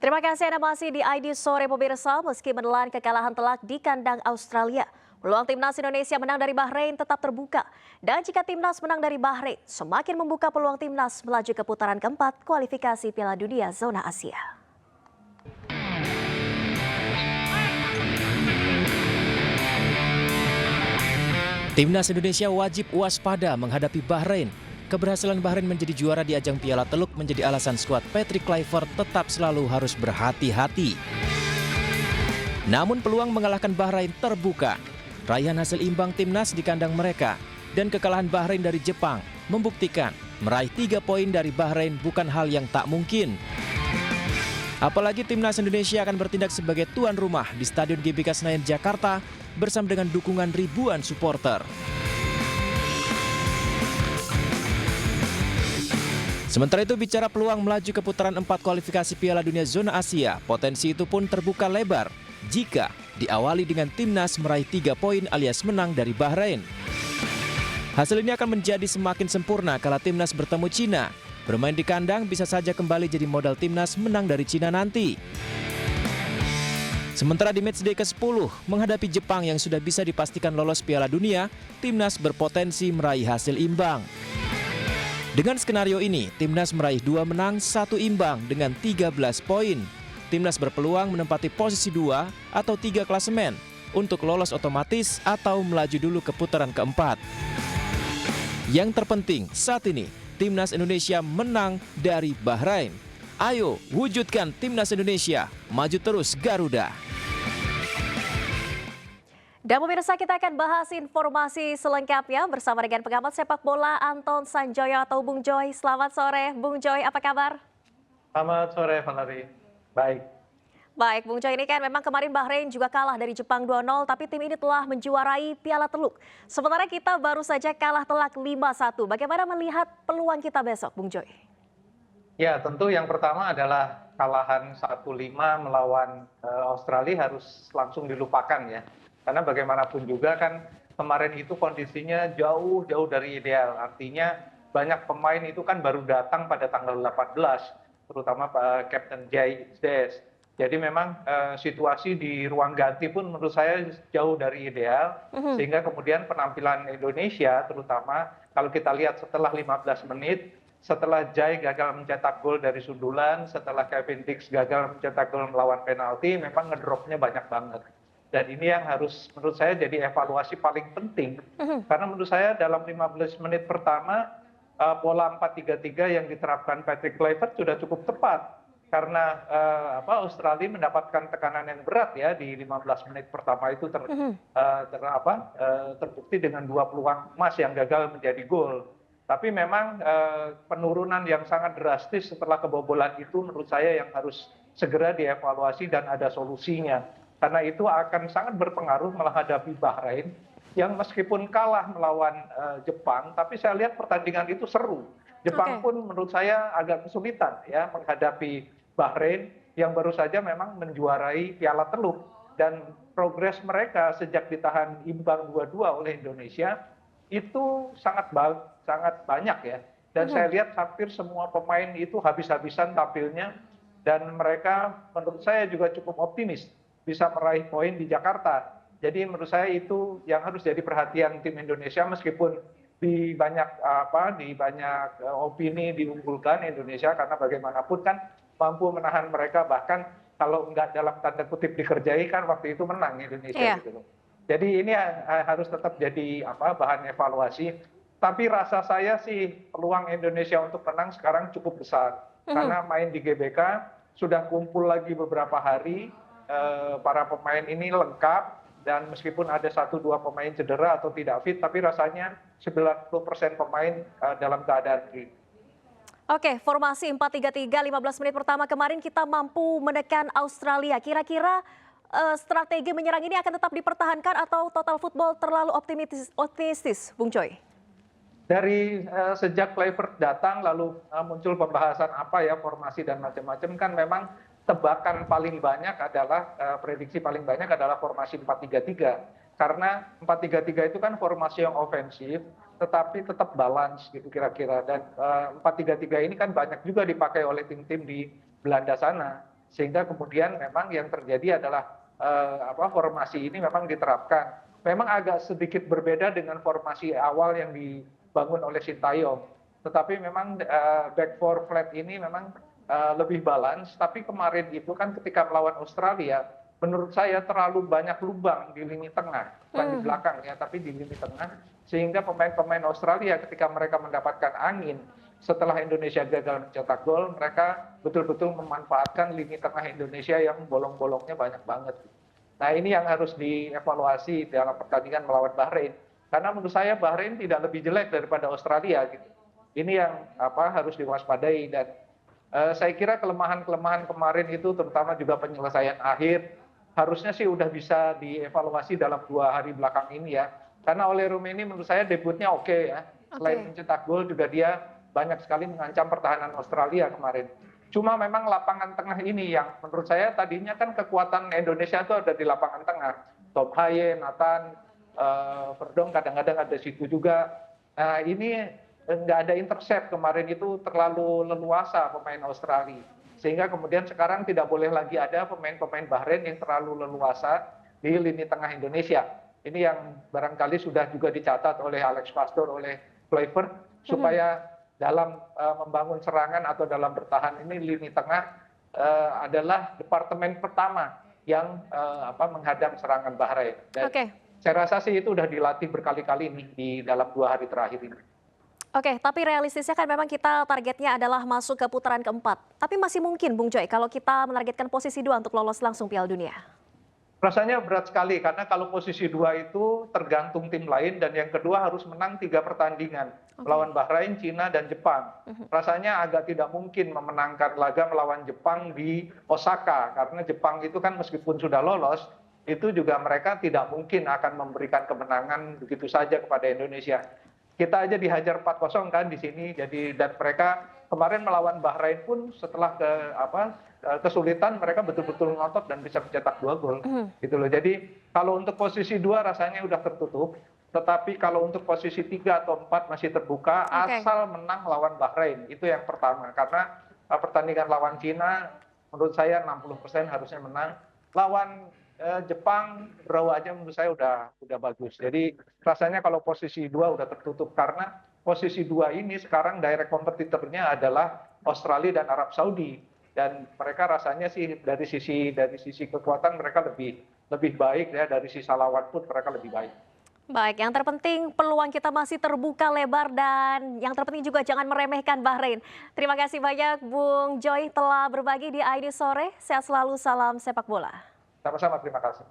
Terima kasih Anda masih di ID Sore pemirsa. Meski menelan kekalahan telak di kandang Australia, peluang timnas Indonesia menang dari Bahrain tetap terbuka. Dan jika timnas menang dari Bahrain, semakin membuka peluang timnas melaju ke putaran keempat kualifikasi Piala Dunia Zona Asia. Timnas Indonesia wajib waspada menghadapi Bahrain. Keberhasilan Bahrain menjadi juara di ajang Piala Teluk menjadi alasan skuad Patrick Kluivert tetap selalu harus berhati-hati. Namun peluang mengalahkan Bahrain terbuka. Raihan hasil imbang timnas di kandang mereka dan kekalahan Bahrain dari Jepang membuktikan meraih 3 poin dari Bahrain bukan hal yang tak mungkin. Apalagi timnas Indonesia akan bertindak sebagai tuan rumah di Stadion GBK Senayan Jakarta bersama dengan dukungan ribuan supporter. Sementara itu bicara peluang melaju ke putaran 4 kualifikasi Piala Dunia Zona Asia, potensi itu pun terbuka lebar jika diawali dengan timnas meraih 3 poin alias menang dari Bahrain. Hasil ini akan menjadi semakin sempurna kala timnas bertemu Cina. Bermain di kandang bisa saja kembali jadi modal timnas menang dari Cina nanti. Sementara di matchday ke-10 menghadapi Jepang yang sudah bisa dipastikan lolos Piala Dunia, timnas berpotensi meraih hasil imbang. Dengan skenario ini, timnas meraih 2 menang, 1 imbang dengan 13 poin. Timnas berpeluang menempati posisi 2 atau 3 klasemen untuk lolos otomatis atau melaju dulu ke putaran keempat. Yang terpenting saat ini, timnas Indonesia menang dari Bahrain. Ayo wujudkan timnas Indonesia, maju terus Garuda. Dan pemirsa, kita akan bahas informasi selengkapnya bersama dengan pengamat sepak bola Anton Sanjoyo atau Bung Joy. Selamat sore Bung Joy, apa kabar? Selamat sore Valerie, baik. Baik, Bung Joy, ini kan memang kemarin Bahrain juga kalah dari Jepang 2-0, tapi tim ini telah menjuarai Piala Teluk. Sementara kita baru saja kalah telak 5-1. Bagaimana melihat peluang kita besok, Bung Joy? Ya, tentu yang pertama adalah kalahan 1-5 melawan Australia harus langsung dilupakan ya. Karena bagaimanapun juga kan kemarin itu kondisinya jauh dari ideal. Artinya banyak pemain itu kan baru datang pada tanggal 18, terutama Pak Kapten Jay Des. Jadi memang situasi di ruang ganti pun menurut saya jauh dari ideal. Sehingga kemudian penampilan Indonesia terutama kalau kita lihat setelah 15 menit, setelah Jay gagal mencetak gol dari sundulan, setelah Kevin Dix gagal mencetak gol melawan penalti, memang ngedropnya banyak banget. Dan ini yang harus menurut saya jadi evaluasi paling penting. Karena menurut saya dalam 15 menit pertama, pola 4-3-3 yang diterapkan Patrick Kluivert sudah cukup tepat. Karena Australia mendapatkan tekanan yang berat ya di 15 menit pertama itu terbukti dengan 2 peluang emas yang gagal menjadi gol. Tapi memang penurunan yang sangat drastis setelah kebobolan itu menurut saya yang harus segera dievaluasi dan ada solusinya. Karena itu akan sangat berpengaruh menghadapi Bahrain yang meskipun kalah melawan Jepang, tapi saya lihat pertandingan itu seru. Jepang pun menurut saya agak kesulitan ya menghadapi Bahrain yang baru saja memang menjuarai Piala Teluk. Dan progres mereka sejak ditahan imbang 2-2 oleh Indonesia itu sangat banyak ya. Dan saya lihat hampir semua pemain itu habis-habisan tampilnya dan mereka menurut saya juga cukup optimis bisa meraih poin di Jakarta. Jadi menurut saya itu yang harus jadi perhatian tim Indonesia meskipun di banyak opini diunggulkan Indonesia karena bagaimanapun kan mampu menahan mereka bahkan kalau nggak dalam tanda kutip dikerjai kan waktu itu menang Indonesia gitu loh. Jadi ini harus tetap jadi bahan evaluasi. Tapi rasa saya sih peluang Indonesia untuk menang sekarang cukup besar karena main di GBK sudah kumpul lagi beberapa hari. Para pemain ini lengkap dan meskipun ada 1-2 pemain cedera atau tidak fit, tapi rasanya 90% pemain dalam keadaan fit. Oke, formasi 4-3-3 15 menit pertama kemarin kita mampu menekan Australia. Kira-kira strategi menyerang ini akan tetap dipertahankan atau total football terlalu optimistis, Bung Joy? Dari sejak Kluivert datang lalu muncul pembahasan apa ya formasi dan macam-macam kan memang tebakan paling banyak adalah prediksi paling banyak adalah formasi 4-3-3 karena 4-3-3 itu kan formasi yang ofensif tetapi tetap balance gitu kira-kira dan 4-3-3 ini kan banyak juga dipakai oleh tim-tim di Belanda sana Sehingga kemudian memang yang terjadi adalah formasi ini memang diterapkan. Memang agak sedikit berbeda dengan formasi awal yang dibangun oleh Sintayong. Tetapi memang back four flat ini memang lebih balance. Tapi kemarin itu kan ketika melawan Australia, menurut saya terlalu banyak lubang di lini tengah, bukan di belakang ya, tapi di lini tengah. Sehingga pemain-pemain Australia ketika mereka mendapatkan angin, setelah Indonesia gagal mencetak gol, mereka betul-betul memanfaatkan lini tengah Indonesia yang bolong-bolongnya banyak banget. Nah ini yang harus dievaluasi dalam pertandingan melawan Bahrain. Karena menurut saya Bahrain tidak lebih jelek daripada Australia. Gitu. Ini yang harus diwaspadai dan saya kira kelemahan-kelemahan kemarin itu terutama juga penyelesaian akhir harusnya sih udah bisa dievaluasi dalam 2 hari belakang ini ya. Karena oleh Rumeni menurut saya debutnya oke ya. Selain mencetak gol juga dia banyak sekali mengancam pertahanan Australia kemarin. Cuma memang lapangan tengah ini yang menurut saya tadinya kan kekuatan Indonesia itu ada di lapangan tengah. Top Haye, Nathan, Verdong kadang-kadang ada situ juga. Nah ini nggak ada intercept kemarin itu terlalu leluasa pemain Australia. Sehingga kemudian sekarang tidak boleh lagi ada pemain-pemain Bahrain yang terlalu leluasa di lini tengah Indonesia. Ini yang barangkali sudah juga dicatat oleh Alex Pastor, oleh Kluivert, supaya dalam membangun serangan atau dalam bertahan ini lini tengah adalah departemen pertama yang menghadang serangan Bahrain. Dan saya rasa sih itu sudah dilatih berkali-kali nih di dalam 2 hari terakhir ini. Oke, tapi realistisnya kan memang kita targetnya adalah masuk ke putaran keempat. Tapi masih mungkin Bung Joy kalau kita menargetkan posisi 2 untuk lolos langsung Piala Dunia? Rasanya berat sekali karena kalau posisi 2 itu tergantung tim lain dan yang kedua harus menang 3 pertandingan melawan Bahrain, Cina, dan Jepang. Rasanya agak tidak mungkin memenangkan laga melawan Jepang di Osaka karena Jepang itu kan meskipun sudah lolos itu juga mereka tidak mungkin akan memberikan kemenangan begitu saja kepada Indonesia. Kita aja dihajar 4-0 kan di sini dan mereka kemarin melawan Bahrain pun setelah kesulitan mereka betul-betul ngotot dan bisa mencetak 2 gol gitu loh. Jadi kalau untuk posisi 2 rasanya udah tertutup, tetapi kalau untuk posisi 3 atau 4 masih terbuka asal menang lawan Bahrain. Itu yang pertama karena pertandingan lawan Cina menurut saya 60% harusnya menang. Lawan Jepang draw aja menurut saya udah bagus. Jadi rasanya kalau posisi 2 udah tertutup karena posisi 2 ini sekarang direct kompetitornya adalah Australia dan Arab Saudi. Dan mereka rasanya sih dari sisi kekuatan mereka lebih baik ya, dari sisi lawan pun mereka lebih baik. Baik, yang terpenting peluang kita masih terbuka lebar dan yang terpenting juga jangan meremehkan Bahrain. Terima kasih banyak Bung Joy telah berbagi di ID Sore. Sehat selalu, salam sepak bola. Sama-sama, terima kasih.